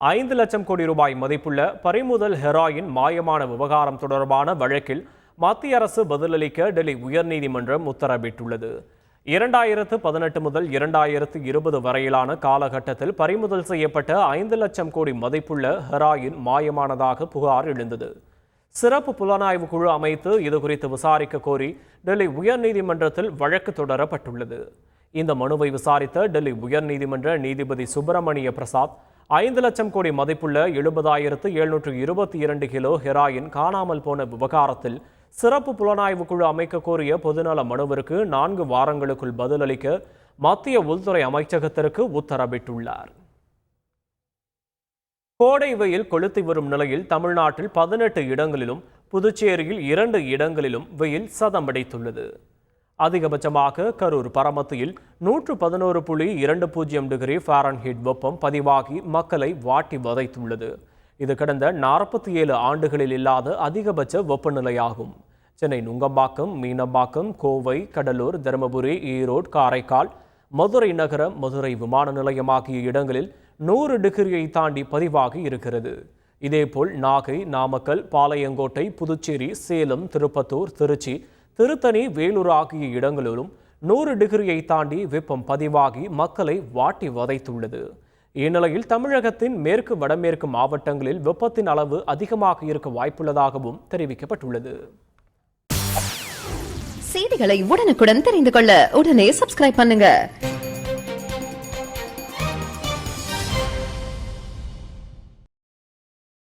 5 லட்சம் கோடி ரூபாய் மதிப்புள்ள பறிமுதல் ஹெராயின் மாயமான விவகாரம் தொடர்பான வழக்கில் மத்திய அரசு பதிலளிக்க டெல்லி உயர்நீதிமன்றம் உத்தரவிட்டுள்ளது. 2018 முதல் 2020 வரையிலான காலகட்டத்தில் பறிமுதல் செய்யப்பட்ட 5 லட்சம் கோடி மதிப்புள்ள ஹெராயின் மாயமானதாக புகார் எழுந்தது. சிறப்பு புலனாய்வு குழு அமைத்து இதுகுறித்து விசாரிக்க கோரி டெல்லி உயர்நீதிமன்றத்தில் வழக்கு தொடரப்பட்டுள்ளது. இந்த மனுவை விசாரித்த டெல்லி உயர்நீதிமன்ற நீதிபதி சுப்பிரமணிய பிரசாத் 5 லட்சம் கோடி மதிப்புள்ள 70,722 கிலோ ஹெராயின் காணாமல் போன விவகாரத்தில் சிறப்பு புலனாய்வு குழு அமைக்க கோரிய பொதுநல மனுவிற்கு 4 வாரங்களுக்குள் பதிலளிக்க மத்திய உள்துறை அமைச்சகத்திற்கு உத்தரவிட்டுள்ளார். கோடை வெயில் கொளுத்தி வரும் நிலையில் தமிழ்நாட்டில் 18 இடங்களிலும் புதுச்சேரியில் 2 இடங்களிலும் வெயில் சதமடைத்துள்ளது. அதிகபட்சமாக கரூர் பரமத்தியில் 111.20 டிகிரி ஃபாரன்ஹீட் வெப்பம் பதிவாகி மக்களை வாட்டி வதைத்துள்ளது. இது கடந்த 47 ஆண்டுகளில் இல்லாத அதிகபட்ச வெப்பநிலையாகும். சென்னை நுங்கம்பாக்கம், மீனம்பாக்கம், கோவை, கடலூர், தருமபுரி, ஈரோடு, காரைக்கால், மதுரை நகரம், மதுரை விமான நிலையம் ஆகிய இடங்களில் 100 டிகிரியை தாண்டி பதிவாகி இருக்கிறது. இதேபோல் நாகை, நாமக்கல், பாளையங்கோட்டை, புதுச்சேரி, சேலம், திருப்பத்தூர், திருச்சி, திருத்தணி, வேலூர் ஆகிய இடங்களிலும் 100 டிகிரியை தாண்டி வெப்பம் பதிவாகி மக்களை வாட்டி வதைத்துள்ளது. இந்நிலையில் தமிழகத்தின் மேற்கு வடமேற்கு மாவட்டங்களில் வெப்பத்தின் அளவு அதிகமாக இருக்க வாய்ப்புள்ளதாகவும் தெரிவிக்கப்பட்டுள்ளது. செய்திகளை உடனுக்குடன் தெரிந்து கொள்ள உடனே சப்ஸ்கிரைப் பண்ணுங்க.